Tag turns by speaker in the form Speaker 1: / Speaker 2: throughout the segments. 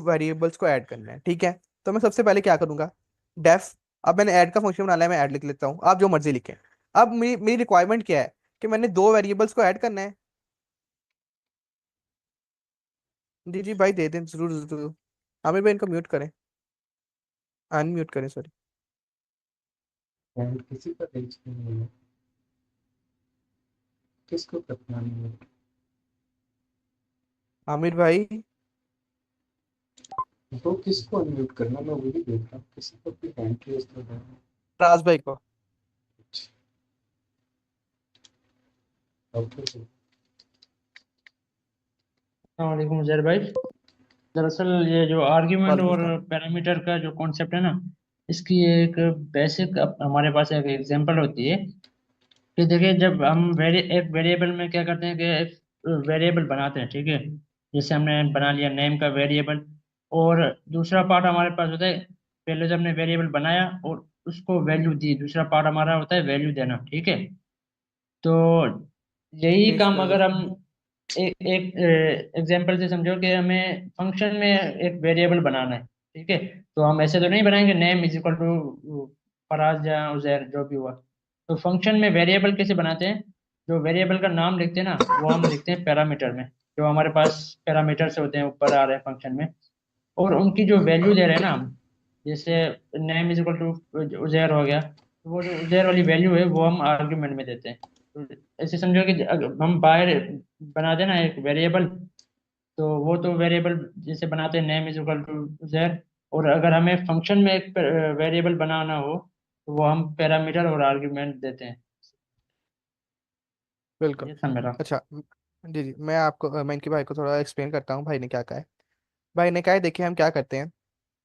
Speaker 1: Variables को add करना है, ठीक है। तो मैं सबसे पहले क्या करूंगा, डेफ, अब मैंने ऐड का फंक्शन बना लिया, मैं ऐड लिख लेता हूँ, आप जो मर्जी लिखें। अब मेरी मेरी रिक्वायरमेंट क्या है कि मैंने दो वेरिएबल्स को ऐड करना है। जी जी भाई, दे दें, जरूर जरूर। आमिर भाई इनको म्यूट करें, अनम्यूट करें, सॉरी।
Speaker 2: एंड किसी का रीच नहीं है, किसको करना है?
Speaker 1: आमिर भाई,
Speaker 2: तो किसको अनम्यूट करना, मैं वही देख रहा हूँ, किसी को भी हैंड रेज तो है।
Speaker 1: राज भाई को।
Speaker 2: ओके।
Speaker 3: अस्सलाम जर भाई। दरअसल ये जो आर्ग्यूमेंट
Speaker 1: वालेकुम
Speaker 3: और
Speaker 1: सलाम।
Speaker 3: पैरामीटर का जो कॉन्सेप्ट है ना, इसकी एक बेसिक हमारे पास एक एग्जांपल होती है कि देखिए, जब हम एक वेरिएबल में क्या करते हैं कि वेरिएबल बनाते हैं, ठीक है। जैसे हमने बना लिया नेम का वेरिएबल, और दूसरा पार्ट हमारे पास होता है, पहले जब हमने वेरिएबल बनाया और उसको वैल्यू दी, दूसरा पार्ट हमारा होता है वैल्यू देना, ठीक है। तो यही
Speaker 1: पेश
Speaker 3: काम
Speaker 1: कर
Speaker 3: अगर
Speaker 1: दो।
Speaker 3: हम एक एग्जांपल से समझो कि हमें फंक्शन में एक वेरिएबल बनाना है, ठीक है। तो हम ऐसे तो नहीं बनाएंगे name is equal to Faraz या उजैर जो भी हुआ। तो फंक्शन में वेरिएबल कैसे बनाते हैं, जो वेरिएबल का नाम लिखते हैं ना, वो हम लिखते हैं पैरामीटर में। जो हमारे पास पैरामीटर्स होते हैं ऊपर आ रहे हैं फंक्शन में, और उनकी जो वैल्यू दे रहे हैं ना हम, जैसे name is equal to Uzair हो गया, तो वो जो उजैर वाली वैल्यू है वो हम आर्ग्यूमेंट में देते हैं। तो ऐसे समझो कि अगर हम बाहर बना देना एक वेरिएबल, तो वो तो वेरिएबल जैसे बनाते हैं name is equal to Uzair, और अगर हमें फंक्शन में एक वेरिएबल बनाना हो तो वो हम पैरामीटर और आर्ग्यूमेंट देते हैं।
Speaker 1: बिल्कुल।
Speaker 3: ये था मेरा।
Speaker 1: अच्छा, जी जी, मैं इनके भाई को थोड़ा एक्सप्लेन करता हूँ, भाई ने क्या कहा है। भाई ने कहा है, देखिए हम क्या करते हैं,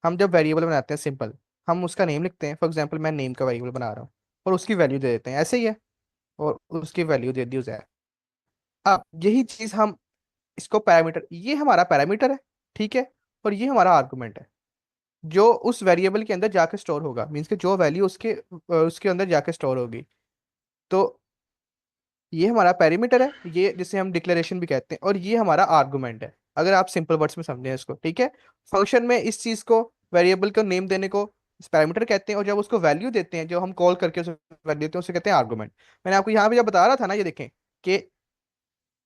Speaker 1: हम जब वेरिएबल बनाते हैं सिंपल, हम उसका नेम लिखते हैं। फॉर एग्जांपल मैं नेम का वेरिएबल बना रहा हूँ, और उसकी वैल्यू दे देते हैं, ऐसे ही है। और उसकी वैल्यू दे दी उसे। अब यही चीज हम इसको पैरामीटर, ये हमारा पैरामीटर है, ठीक है। और ये हमारा आर्गुमेंट है, जो उस वेरिएबल के अंदर जाके स्टोर होगा, मीन्स कि जो वैल्यू उसके अंदर जाके स्टोर होगी। तो ये हमारा पैरामीटर है, ये जिसे हम डिक्लेरेशन भी कहते हैं, और ये हमारा आर्गुमेंट है, अगर आप सिंपल वर्ड्स में समझें इसको, ठीक है। फंक्शन में इस चीज को, वेरिएबल को नेम देने को पैरामीटर कहते हैं, और जब उसको वैल्यू देते हैं, जो हम कॉल करके उसे वैल्यू देते हैं, उसे कहते हैं आर्गुमेंट। मैंने आपको यहाँ पे जब बता रहा था ना, ये देखें कि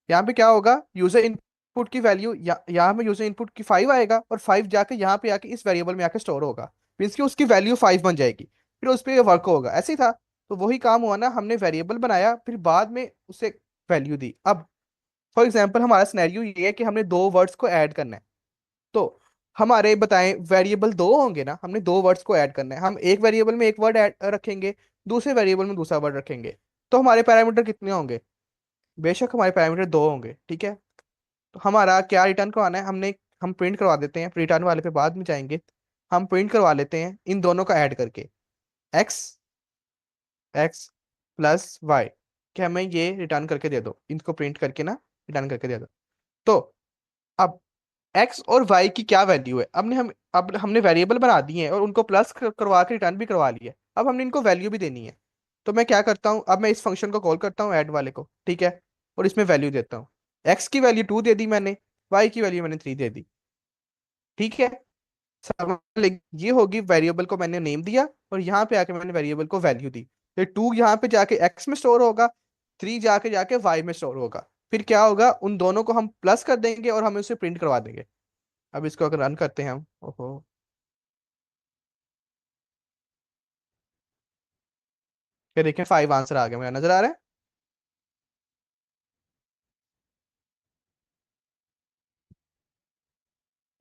Speaker 1: यहाँ पे क्या होगा, यूजर इनपुट की वैल्यू, यहाँ पे यूजर इनपुट की 5 आएगा, और 5 जाके यहाँ पे आके इस वेरिएबल में आके स्टोर होगा। मीन्स कि उसकी वैल्यू 5 बन जाएगी, फिर उस पर वर्क होगा, ऐसे ही था। तो वही काम हुआ ना, हमने वेरिएबल बनाया, फिर बाद में उसे वैल्यू दी। अब फॉर एग्जाम्पल हमारा सिनेरियो ये है कि हमने दो वर्ड्स को ऐड करना है। तो हमारे बताएं, वेरिएबल दो होंगे ना, हमने दो वर्ड्स को ऐड करना है, हम एक वेरिएबल में एक वर्ड ऐड रखेंगे, दूसरे वेरिएबल में दूसरा वर्ड रखेंगे। तो हमारे पैरामीटर कितने होंगे, बेशक हमारे पैरामीटर दो होंगे, ठीक है। तो हमारा क्या रिटर्न करवाना है, हम प्रिंट करवा देते हैं, रिटर्न वाले पे बाद में जाएंगे। हम प्रिंट करवा लेते हैं इन दोनों का ऐड करके, एक्स, एक्स प्लस वाई, कि हमें ये रिटर्न करके दे दो, इनको प्रिंट करके ना रिटर्न करके दे दो। तो अब एक्स और वाई की क्या वैल्यू है, अब हमने वेरिएबल बना दिए हैं, और उनको प्लस करवा के रिटर्न भी करवा लिया है। अब हमने इनको वैल्यू भी देनी है। तो मैं क्या करता हूँ, अब मैं इस फंक्शन को कॉल करता हूँ, ऐड वाले को, ठीक है। और इसमें वैल्यू देता हूँ, एक्स की वैल्यू 2 दे दी मैंने, वाई की वैल्यू मैंने 3 दे दी, ठीक है। समझ ये होगी, वेरिएबल को मैंने नेम दिया, और यहाँ पे आके मैंने वेरिएबल को वैल्यू दी। तो 2 यहाँ पे जाके एक्स में स्टोर होगा, 3 जाके जाके वाई में स्टोर होगा। फिर क्या होगा, उन दोनों को हम प्लस कर देंगे, और हमें उसे प्रिंट करवा देंगे। अब इसको अगर रन करते हैं हम, ओहो, ये देखें 5 आंसर आ गया, मेरा नजर आ रहा है।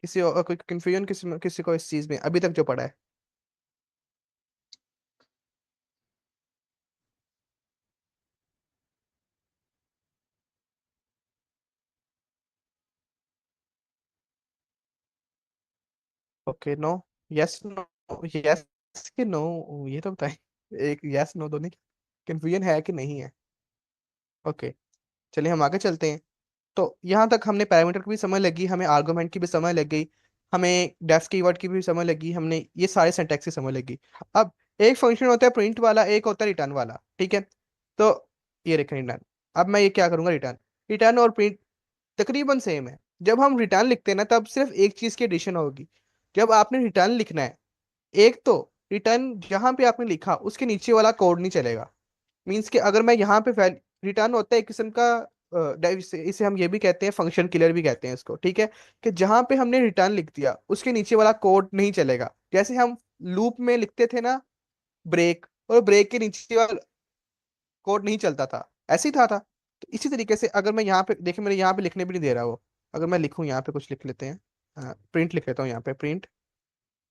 Speaker 1: कोई कंफ्यूजन किसी को इस चीज में अभी तक जो पड़ा है। Okay, no, yes no, yes कि नो, ये तो बताएं। एक यस नो दोनों, कंफ्यूजन है कि नहीं है। ओके, चलिए हम आगे चलते हैं। तो यहाँ तक हमने पैरामीटर की भी समझ लगी, हमें आर्गुमेंट की भी समझ लग गई, हमें डेफ कीवर्ड की भी समझ लगी, हमने ये सारे सिंटैक्स की समझ लगी। अब एक फंक्शन होता है प्रिंट वाला, एक होता है रिटर्न वाला, ठीक है। तो ये रिटर्न, अब मैं ये क्या करूंगा, रिटर्न, रिटर्न और प्रिंट तकरीबन सेम है। जब हम रिटर्न लिखते हैं ना तब सिर्फ एक चीज की एडिशन होगी। जब आपने रिटर्न लिखना है, एक तो रिटर्न जहां पे आपने लिखा उसके नीचे वाला कोड नहीं चलेगा। मीन्स कि अगर मैं यहाँ पे रिटर्न होता है एक किस्म का इसे हम ये भी कहते हैं, फंक्शन किलर भी कहते हैं इसको, ठीक है। कि जहां पे हमने रिटर्न लिख दिया उसके नीचे वाला कोड नहीं चलेगा। जैसे हम लूप में लिखते थे ना ब्रेक, और ब्रेक के नीचे वाला कोड नहीं चलता था, ऐसे ही था। तो इसी तरीके से अगर मैं यहाँ पे देखिए, मेरे यहाँ पे लिखने भी नहीं दे रहा वो। अगर मैं लिखूँ यहाँ पे कुछ लिख लेते हैं, प्रिंट लिख लेता हूँ यहाँ पे प्रिंट।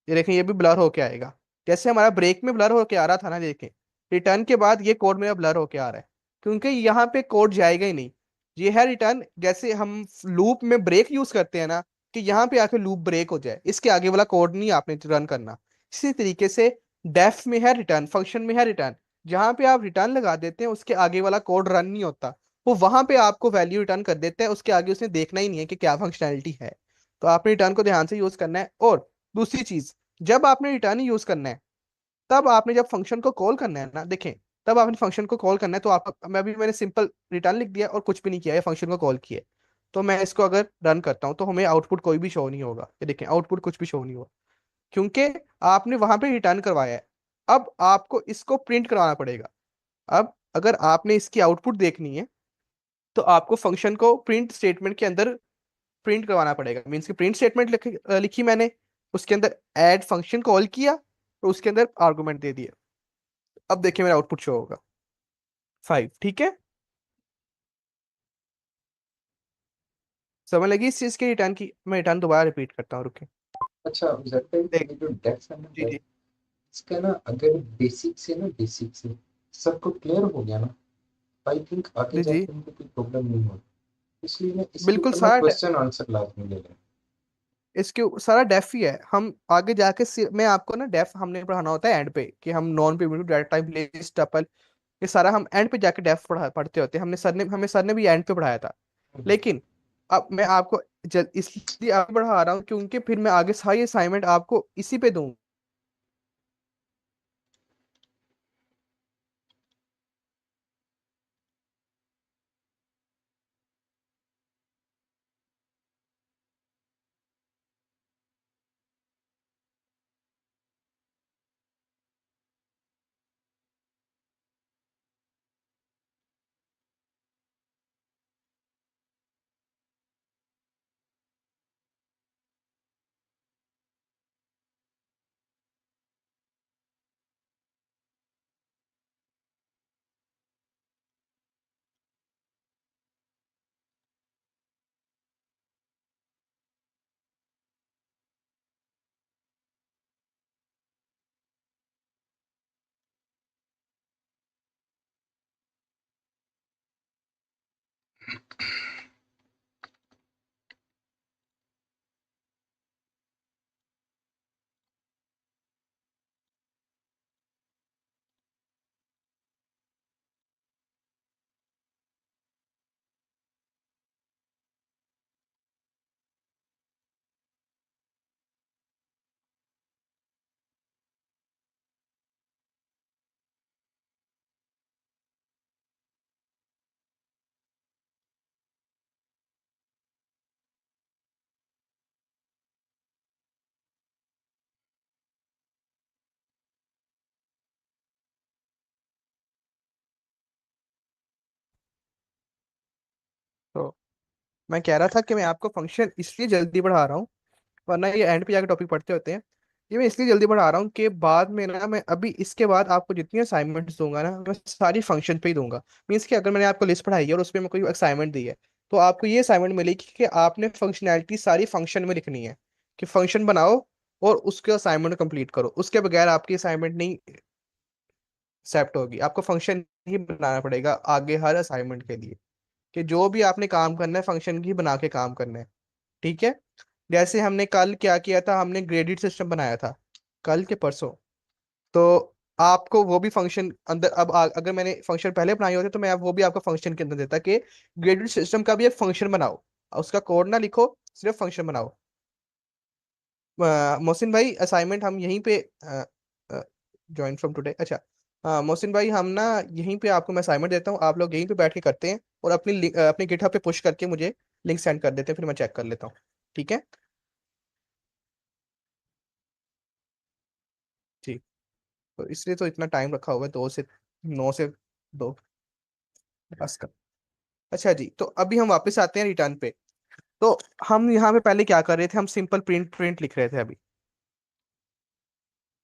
Speaker 1: ये देखें ये भी ब्लर होके आएगा। जैसे हमारा ब्रेक में ब्लर होके आ रहा था ना, देखें रिटर्न के बाद ये कोड मेरा ब्लर होके आ रहा है, क्योंकि यहाँ पे कोड जाएगा ही नहीं। ये है रिटर्न, जैसे हम लूप में ब्रेक यूज करते हैं ना, कि यहाँ पे आके लूप ब्रेक हो जाए, इसके आगे वाला कोड नहीं आपने रन करना। इसी तरीके से डेफ में है रिटर्न, फंक्शन में है रिटर्न। जहां पे आप रिटर्न लगा देते हैं उसके आगे वाला कोड रन नहीं होता, वो वहां पे आपको वैल्यू रिटर्न कर देता है, उसके आगे उसने देखना ही नहीं है कि क्या फंक्शनैलिटी है। तो आपने रिटर्न को ध्यान से यूज करना है। और दूसरी चीज, जब आपने रिटर्न यूज करना है, तब आपने जब फंक्शन को कॉल करना है ना, देखें तब आपने फंक्शन को कॉल करना है। तो आप मैंने सिंपल रिटर्न लिख दिया और कुछ भी नहीं किया है, फंक्शन को कॉल किया। तो मैं इसको अगर रन करता हूँ तो हमें आउटपुट कोई भी शो नहीं होगा। ये देखें आउटपुट कुछ भी शो नहीं होगा, क्योंकि आपने वहां पे रिटर्न करवाया है। अब आपको इसको प्रिंट करवाना पड़ेगा। अब अगर आपने इसकी आउटपुट देखनी है तो आपको फंक्शन को प्रिंट स्टेटमेंट के अंदर प्रिंट करवाना पड़ेगा। मीन्स की प्रिंट स्टेटमेंट लिखी मैंने, उसके अंदर ऐड फंक्शन कॉल किया और उसके अंदर आर्गुमेंट दे दिया। अब देखिए मेरा आउटपुट शो होगा 5, ठीक है। समझ लगी इस चीज की रिटर्न की? मैं रिटर्न दोबारा रिपीट करता हूँ, रुके।
Speaker 2: अच्छा उधर पे
Speaker 1: देख,
Speaker 2: ये जो डेफ है ना
Speaker 1: जी
Speaker 2: डेफ,
Speaker 1: जी
Speaker 2: इसका ना अगर बेसिक से सबको क्लियर हो गया ना, आई थिंक आगे
Speaker 1: जी जी,
Speaker 2: जाके उनको कोई प्रॉब्लम नहीं होगी। इसलिए ना इसके
Speaker 1: बिल्कुल
Speaker 2: ऊपर ना
Speaker 1: सारा
Speaker 2: क्वेश्चन आंसर लाजमी ले लें।
Speaker 1: इसके सारा डेफ ही है। हम आगे जाके मैं आपको ना डेफ हमने पढ़ाना होता है एंड पे, कि हम non primitive data type list tuple, ये सारा हम एंड पे जाके डेफ पढ़ते होते हैं। हमें सर ने भी एंड पे पढ़ाया था। लेकिन अब मैं आपको इसलिए आगे बढ़ा रहा हूँ क्योंकि फिर मैं आगे सारी असाइनमेंट आपको इसी पे दूंगा। तो मैं कह रहा था कि मैं आपको फंक्शन इसलिए जल्दी बढ़ा रहा हूँ, वरना ये एंड पे जाकर टॉपिक पढ़ते होते हैं। ये मैं इसलिए जल्दी बढ़ा रहा हूँ कि बाद में ना मैं अभी इसके बाद आपको जितनी असाइनमेंट्स दूंगा ना, मैं सारी फंक्शन पे ही दूंगा। मीन्स कि अगर मैंने आपको लिस्ट पढ़ाई है और उसमें मैं कोई असाइनमेंट दी है, तो आपको ये असाइनमेंट मिलेगी कि आपने फंक्शनैलिटी सारी फंक्शन में लिखनी है, कि फंक्शन बनाओ और उसके असाइनमेंट कंप्लीट करो। उसके बगैर आपकी असाइनमेंट नहीं एक्सेप्ट होगी। आपको फंक्शन ही बनाना पड़ेगा आगे हर असाइनमेंट के लिए, कि जो भी आपने काम करना है फंक्शन की बना के काम करना है, ठीक है। जैसे हमने कल क्या किया था, हमने ग्रेडेड सिस्टम बनाया था कल के परसों। तो आपको वो भी फंक्शन अंदर, अब अगर मैंने फंक्शन पहले बनाए होते तो मैं अब वो भी आपको फंक्शन के अंदर देता कि ग्रेडेड सिस्टम का भी एक फंक्शन बनाओ, उसका कोड ना लिखो, सिर्फ फंक्शन बनाओ। मोहसिन भाई असाइनमेंट हम यहीं पे ज्वाइन फ्रॉम टुडे, अच्छा। मोहसिन भाई हम ना यहीं पे आपको मैं असाइनमेंट देता हूँ, आप लोग यहीं पे बैठ के करते हैं और अपनी अपनी गिटहब पे पुश करके मुझे लिंक सेंड कर देते हैं, फिर मैं चेक कर लेता हूँ। ठीक है ठीक। तो इसलिए तो इतना टाइम रखा हुआ है, 9 से 2 बस का। अच्छा जी, तो अभी हम वापस आते हैं रिटर्न पे। तो हम यहाँ पे पहले क्या कर रहे थे, हम सिंपल प्रिंट प्रिंट लिख रहे थे अभी।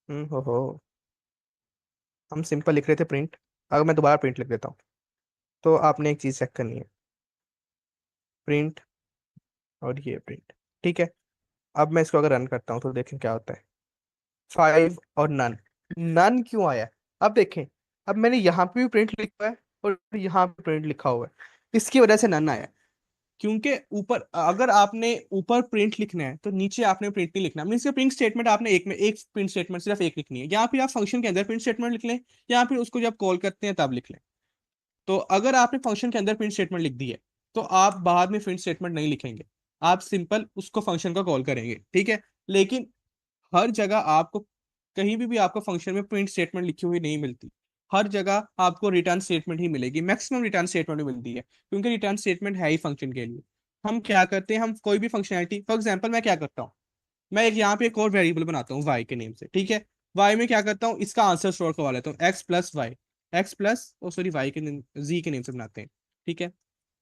Speaker 1: हो हम सिंपल लिख रहे थे प्रिंट। अगर मैं दोबारा प्रिंट लिख देता हूँ, तो आपने एक चीज चेक करनी है, प्रिंट और ये प्रिंट। ठीक है, अब मैं इसको अगर रन करता हूँ तो देखें क्या होता है, 5 और नन। नन क्यों आया? अब देखें, अब मैंने यहाँ पे भी प्रिंट लिखा है और यहाँ पे प्रिंट लिखा हुआ है, इसकी वजह से नन आया। क्योंकि ऊपर, अगर आपने ऊपर प्रिंट लिखना है तो नीचे आपने प्रिंट नहीं लिखना। मीन प्रिंट स्टेटमेंट आपने एक में एक प्रिंट स्टेटमेंट सिर्फ एक लिखनी है, या फिर आप फंक्शन के अंदर प्रिंट स्टेटमेंट लिख लें, या फिर उसको जब कॉल करते हैं तब लिख लें। तो अगर आपने फंक्शन के अंदर प्रिंट स्टेटमेंट लिख दी है, तो आप बाद में प्रिंट स्टेटमेंट नहीं लिखेंगे, आप सिंपल उसको फंक्शन का कॉल करेंगे। ठीक है, लेकिन हर जगह आपको, कहीं भी आपको फंक्शन में प्रिंट स्टेटमेंट लिखी हुई नहीं मिलती। हर जगह आपको रिटर्न स्टेटमेंट ही मिलेगी, मैक्सिमम रिटर्न स्टेटमेंट मिलती है, क्योंकि रिटर्न स्टेटमेंट है ही फंक्शन के लिए। हम क्या करते हैं, हम कोई भी फंक्शनैलिटी, फॉर एग्जांपल मैं क्या करता हूँ, मैं एक यहाँ पे एक और वेरिएबल बनाता हूँ वाई के नेम से। ठीक है, वाई में क्या करता हूँ, इसका आंसर स्टोर करवा लेता हूँ, x plus y, x plus oh sorry y के नेम, जी के नेम से बनाते हैं। ठीक है,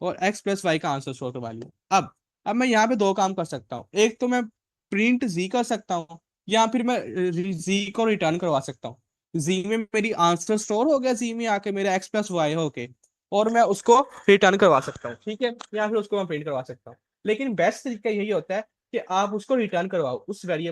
Speaker 1: और एक्स प्लस वाई का आंसर स्टोर करवा लिया। अब मैं यहाँ पे दो काम कर सकता हूँ, एक तो मैं प्रिंट जी कर सकता हूँ, या फिर मैं जी को रिटर्न करवा सकता हूँ। जी में मेरी आंसर स्टोर हो गया, जी में आके मेरा एक्स प्लस वाई होके, और मैं उसको रिटर्न करवा सकता हूँ। ठीक है, या फिर उसको मैं प्रिंट करवा सकता हूँ। लेकिन बेस्ट तरीका यही होता है कि आप उसको रिटर्न करवाओ उस वेरिएबल